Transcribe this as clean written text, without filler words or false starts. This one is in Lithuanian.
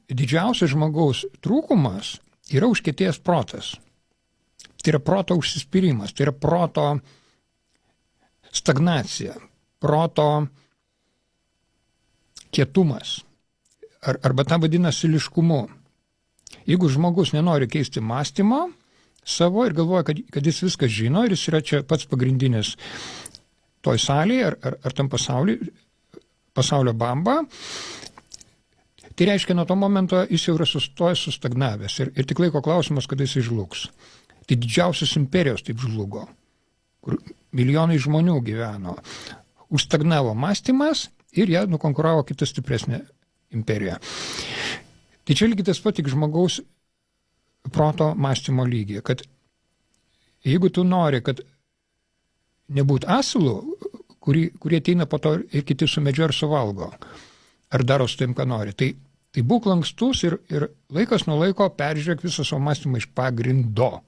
didžiausias žmogaus trūkumas yra užkietėjęs protas. Tai yra proto užsispyrimas, tai yra proto stagnacija, proto kietumas, arba tą vadina siliškumu. Jeigu žmogus nenori keisti mąstymo savo ir galvoja, kad jis viską žino ir jis yra čia pats pagrindinis toj salėje ar tam pasaulio bamba, tai reiškia, nuo to momento jis jau yra sustojęs, sustagnavęs ir tik laiko klausimas, kada jis žlugs. Tai didžiausios imperijos taip žlugo, kur milijonai žmonių gyveno. Užstagnavo mąstymas ir ją nukonkuravo kitą stipresnę imperiją. Tai čia lygiai tas pat tik žmogaus proto mąstymo lygiai, kad jeigu tu nori, kad nebūt asilų, kurie ateina po to ir kiti sumedžia ir suvalgo, ar daro su taip, ką nori, tai būk lankstus ir laikas nuo laiko peržiūrėk visą savo mąstymą iš pagrindo.